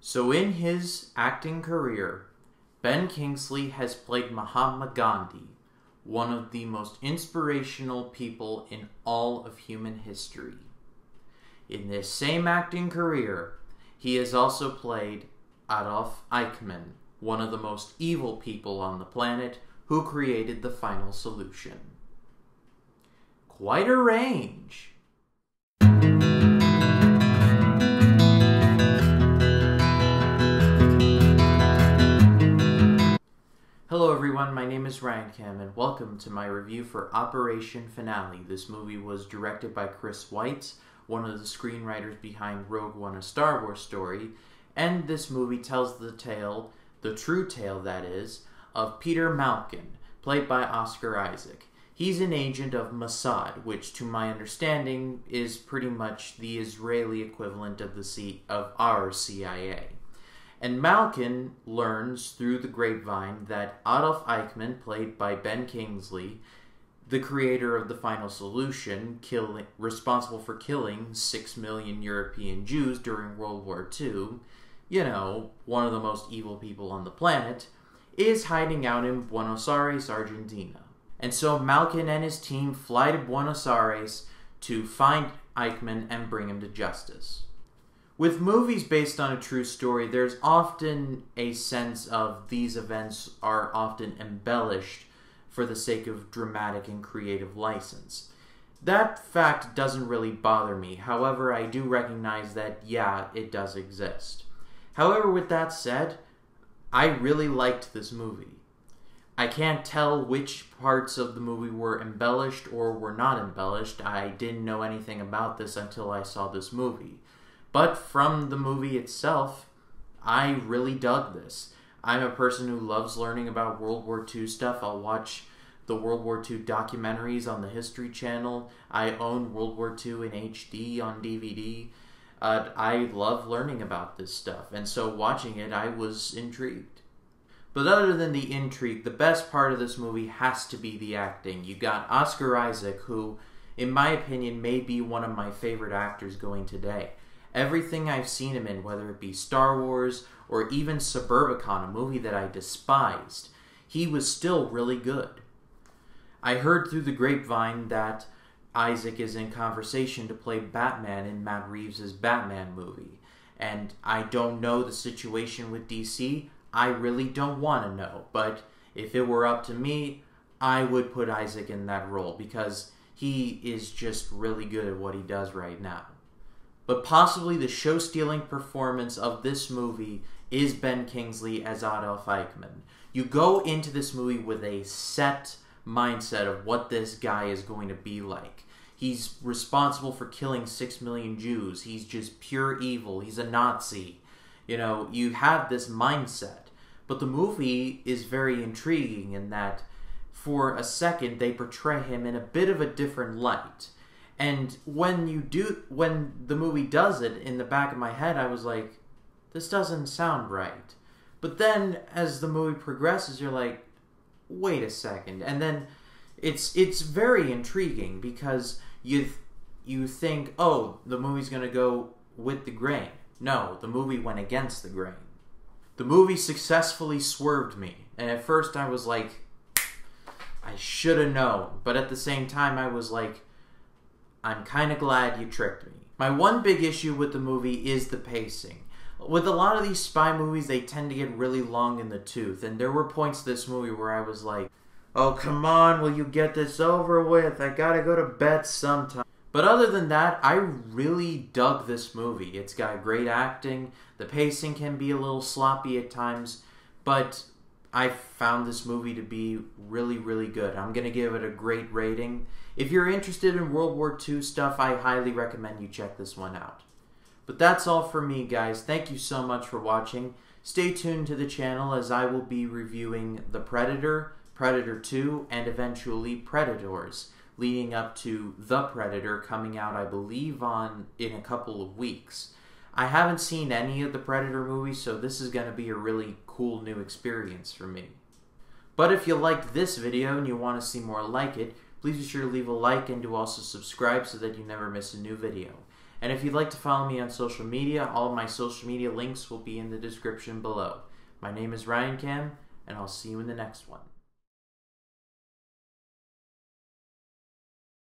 So in his acting career, Ben Kingsley has played Mahatma Gandhi, one of the most inspirational people in all of human history. In this same acting career, he has also played Adolf Eichmann, one of the most evil people on the planet, who created the final solution. Quite a range. Hello everyone, my name is Ryan Cam and welcome to my review for Operation Finale. This movie was directed by Chris Weitz, one of the screenwriters behind Rogue One: A Star Wars Story, and this movie tells the tale, the true tale that is, of Peter Malkin, played by Oscar Issac. He's an agent of Mossad, which to my understanding is pretty much the Israeli equivalent of our CIA. And Malkin learns through the grapevine that Adolf Eichmann, played by Ben Kingsley, the creator of the final solution, responsible for killing 6 million European Jews during World War II, you know, one of the most evil people on the planet, is hiding out in Buenos Aires, Argentina. And so Malkin and his team fly to Buenos Aires to find Eichmann and bring him to justice. With movies based on a true story, there's often a sense of these events are often embellished for the sake of dramatic and creative license. That fact doesn't really bother me. However, I do recognize that, yeah, it does exist. However, with that said, I really liked this movie. I can't tell which parts of the movie were embellished or were not embellished. I didn't know anything about this until I saw this movie. But from the movie itself, I really dug this. I'm a person who loves learning about World War II stuff. I'll watch the World War II documentaries on the History Channel. I own World War II in HD on DVD. I love learning about this stuff, and so watching it, I was intrigued. But other than the intrigue, the best part of this movie has to be the acting. You got Oscar Isaac, who, in my opinion, may be one of my favorite actors going today. Everything I've seen him in, whether it be Star Wars or even Suburbicon, a movie that I despised, he was still really good. I heard through the grapevine that Isaac is in conversation to play Batman in Matt Reeves' Batman movie. And I don't know the situation with DC. I really don't want to know. But if it were up to me, I would put Isaac in that role because he is just really good at what he does right now. But possibly the show-stealing performance of this movie is Ben Kingsley as Adolf Eichmann. You go into this movie with a set mindset of what this guy is going to be like. He's responsible for killing 6 million Jews. He's just pure evil. He's a Nazi. You know, you have this mindset. But the movie is very intriguing in that for a second they portray him in a bit of a different light. And when the movie does it, in the back of my head, I was like, this doesn't sound right. But then, as the movie progresses, you're like, wait a second. And then, it's very intriguing, because you think, oh, the movie's gonna go with the grain. No, the movie went against the grain. The movie successfully swerved me. And at first I was like, I should have known. But at the same time, I was like, I'm kind of glad you tricked me. My one big issue with the movie is the pacing. With a lot of these spy movies, they tend to get really long in the tooth, and there were points in this movie where I was like, oh, come on, will you get this over with? I gotta go to bed sometime. But other than that, I really dug this movie. It's got great acting, the pacing can be a little sloppy at times, but I found this movie to be really, really good. I'm going to give it a great rating. If you're interested in World War II stuff, I highly recommend you check this one out. But that's all for me, guys. Thank you so much for watching. Stay tuned to the channel as I will be reviewing The Predator, Predator 2, and eventually Predators, leading up to The Predator coming out, I believe, in a couple of weeks. I haven't seen any of the Predator movies, so this is going to be a really cool new experience for me. But if you liked this video and you want to see more like it, please be sure to leave a like and to also subscribe so that you never miss a new video. And if you'd like to follow me on social media, all of my social media links will be in the description below. My name is Ryan Kim, and I'll see you in the next one.